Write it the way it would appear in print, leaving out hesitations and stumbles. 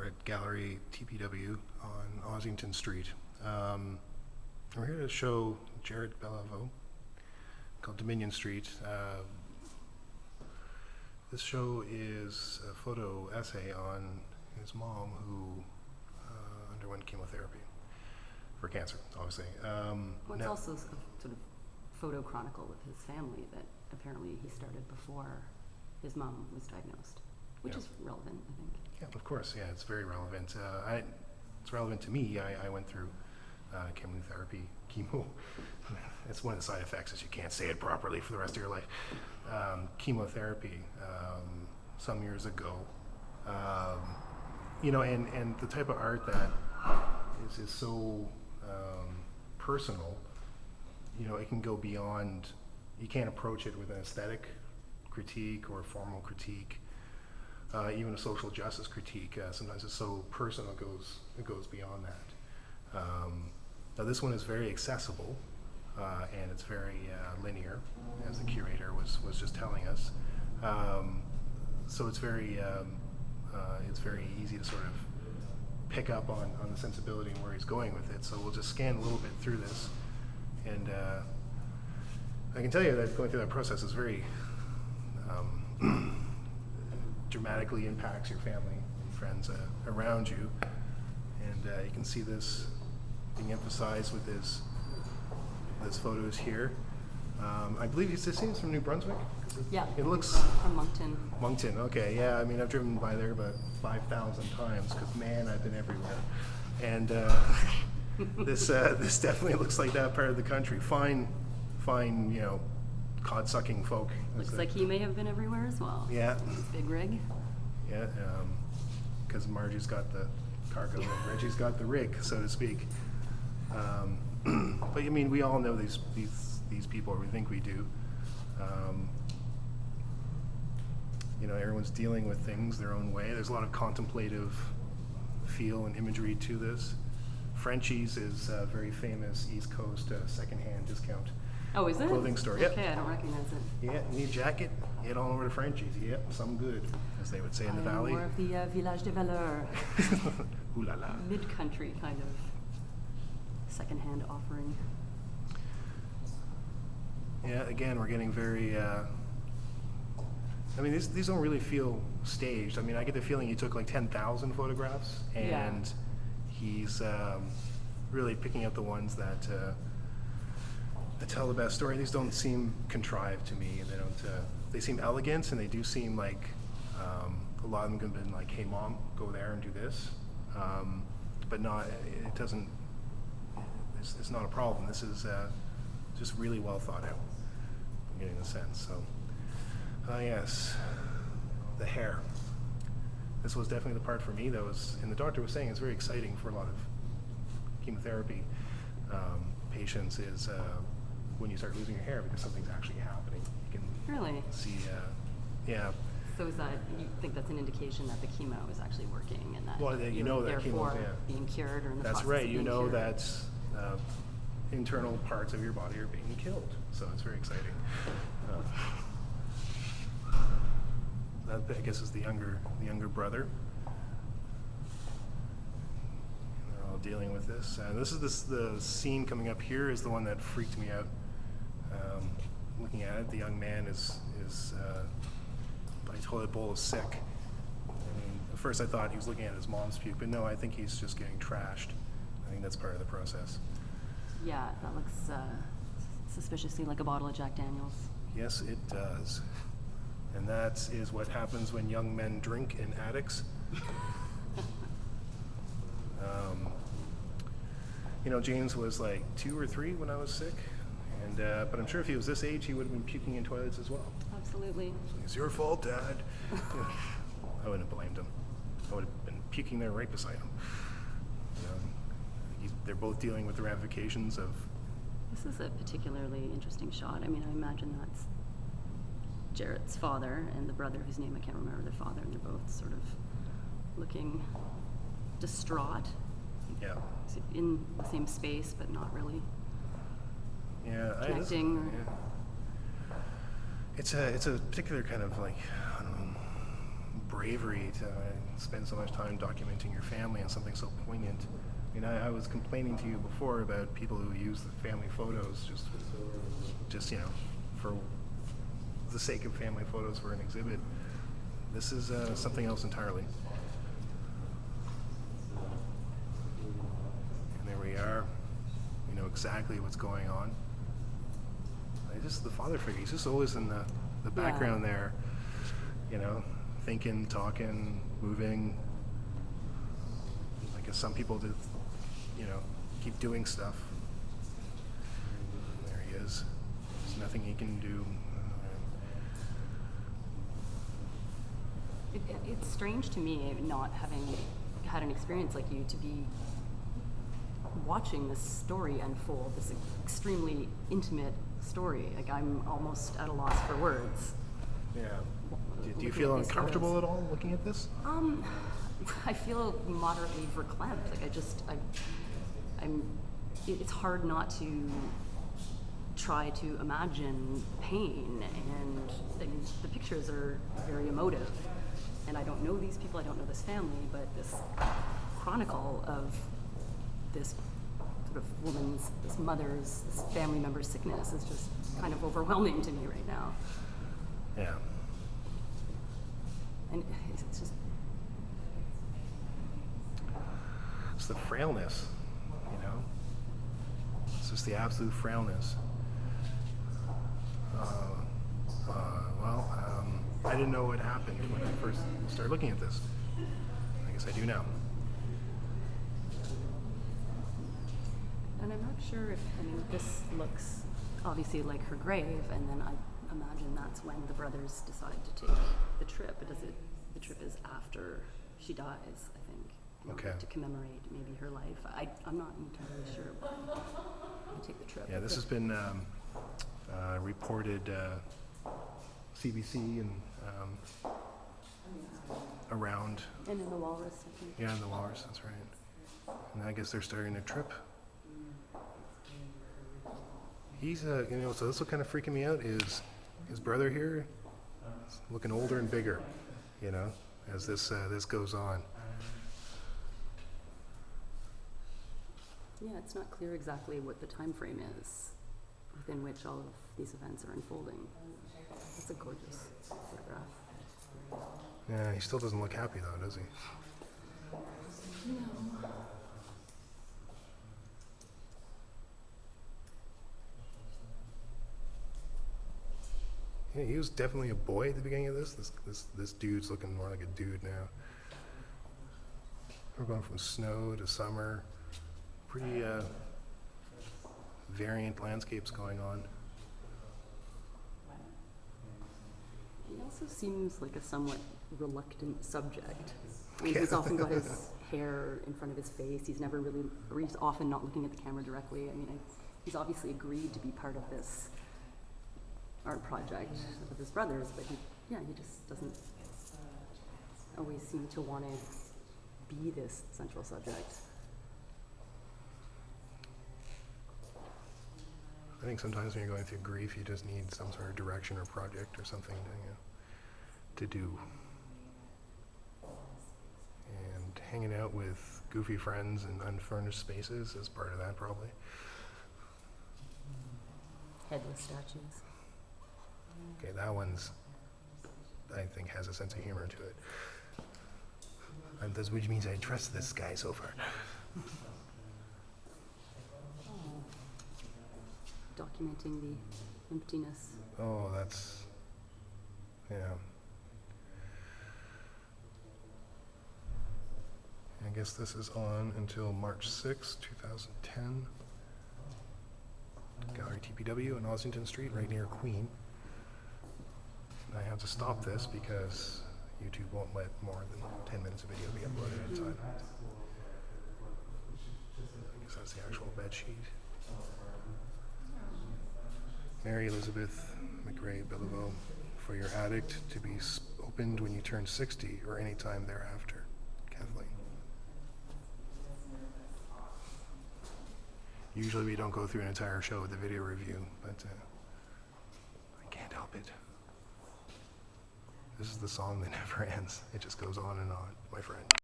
We're at Gallery TPW on Ossington Street. We're here to show Jaret Belliveau called Dominion Street. This show is a photo essay on his mom who underwent chemotherapy for cancer, obviously. Well, it's also a sort of photo chronicle of his family that apparently he started before his mom was diagnosed, which is relevant, I think. Yeah, of course. Yeah, it's very relevant. It's relevant to me. I went through chemotherapy, chemo. It's one of the side effects is you can't say it properly for the rest of your life. Chemotherapy some years ago. And the type of art that is so personal, it can go beyond, you can't approach it with an aesthetic critique or a formal critique, even a social justice critique. Sometimes it's so personal, it goes beyond that. Now this one is very accessible, and it's very linear, as the curator was just telling us. So it's very easy to sort of pick up on the sensibility and where he's going with it. So we'll just scan a little bit through this, and I can tell you that going through that process is very dramatically impacts your family and friends around you, and you can see this being emphasized with his photos here. I believe he's from New Brunswick. Yeah, it looks from Moncton. Moncton, okay, yeah. I mean, I've driven by there about 5,000 times because, man, I've been everywhere. And this definitely looks like that part of the country. Fine, cod-sucking folk. Looks like he may have been everywhere as well. Yeah. Big rig. Yeah, because Margie's got the cargo and Reggie's got the rig, so to speak. But I mean, we all know these people, or we think we do. Everyone's dealing with things their own way. There's a lot of contemplative feel and imagery to this. Frenchie's is a very famous East Coast secondhand discount clothing store. Yep. Okay, I don't recognize it. Yeah, need a jacket? Head on over to Frenchie's. Yep, some good, as they would say in the valley. More of the Village de Valeur. Ooh la la. Mid-country kind of secondhand offering. Yeah, again, we're getting very, these don't really feel staged. I mean, I get the feeling he took like 10,000 photographs, and he's really picking out the ones that tell the best story. These don't seem contrived to me. They seem elegant, and they do seem like a lot of them could have been like, hey mom, go there and do this. But it doesn't, it's not a problem. This is just really well thought out. I'm getting the sense. So, yes, the hair. This was definitely the part for me that was, and the doctor was saying it's very exciting for a lot of chemotherapy patients is when you start losing your hair because something's actually happening. You can really see, yeah. So is that, you think that's an indication that the chemo is actually working and that that chemo, being cured or in the process That's right. of being You know cured? that internal parts of your body are being killed. So it's very exciting. That, I guess, is the younger brother. They're all dealing with this. The scene coming up here is the one that freaked me out. Looking at it, the young man is by a toilet bowl of sick. And at first I thought he was looking at his mom's puke, but no, I think he's just getting trashed. I think that's part of the process. Yeah, that looks suspiciously like a bottle of Jack Daniels. Yes, it does. And that is what happens when young men drink in attics. James was like 2 or 3 when I was sick, and but I'm sure if he was this age, he would have been puking in toilets as well. Absolutely. So it's your fault, Dad. I wouldn't have blamed him. I would have been puking there right beside him. They're both dealing with the ramifications of. This is a particularly interesting shot. I mean, I imagine that's Jaret's father and the brother whose name I can't remember their father, and they're both sort of looking distraught. Yeah. In the same space, but not really. Yeah. Connecting. It's a particular kind of bravery to spend so much time documenting your family and something so poignant. I mean, I was complaining to you before about people who use the family photos just for the sake of family photos for an exhibit. This is something else entirely. And there we are. We know exactly what's going on. The father figure, he's just always in the background there, thinking, talking, moving. I guess some people do, keep doing stuff. There he is. There's nothing he can do. It's strange to me, not having had an experience like you, to be watching this story unfold, this extremely intimate story. Like, I'm almost at a loss for words. Yeah. Do you feel uncomfortable at all looking at this? I feel moderately verklempt. Like, it's hard not to try to imagine pain, and the pictures are very emotive. And I don't know these people, I don't know this family, but this chronicle of this sort of woman's, this mother's, this family member's sickness is just kind of overwhelming to me right now. Yeah. And it's just... It's the frailness, It's just the absolute frailness. I didn't know what happened when I first started looking at this. I guess I do now. And I'm not sure if, this looks obviously like her grave, and then I imagine that's when the brothers decide to take the trip. The trip is after she dies, I think, in order to commemorate maybe her life. I'm not entirely sure why they take the trip. Yeah, this has been reported CBC and around. And in the Walrus, I think. Yeah, in the Walrus, that's right. And I guess they're starting a trip. He's, so this what kind of freaking me out is his brother here is looking older and bigger, as this goes on. Yeah, it's not clear exactly what the time frame is within which all of these events are unfolding. It's a gorgeous photograph. Yeah, he still doesn't look happy though, does he? No. Yeah, he was definitely a boy at the beginning of this. This dude's looking more like a dude now. We're going from snow to summer. Pretty variant landscapes going on. He also seems like a somewhat reluctant subject. He's often got his hair in front of his face. He's never really, or he's often not looking at the camera directly. He's obviously agreed to be part of this art project with his brothers, but he just doesn't always seem to want to be this central subject. I think sometimes when you're going through grief, you just need some sort of direction or project or something to do. And hanging out with goofy friends and unfurnished spaces is part of that, probably. Headless statues. Okay, that one's, I think, has a sense of humor to it. And that's which means I trust this guy so far. Documenting the emptiness. Oh, that's, yeah. I guess this is on until March 6, 2010. Gallery TPW on Ossington Street, right near Queen. And I have to stop this because YouTube won't let more than 10 minutes of video be uploaded at a time. I guess that's the actual bed sheet. Mary Elizabeth McRae Belliveau, for your addict to be opened when you turn 60 or any time thereafter. Kathleen. Usually we don't go through an entire show with a video review, but I can't help it. This is the song that never ends. It just goes on and on, my friend.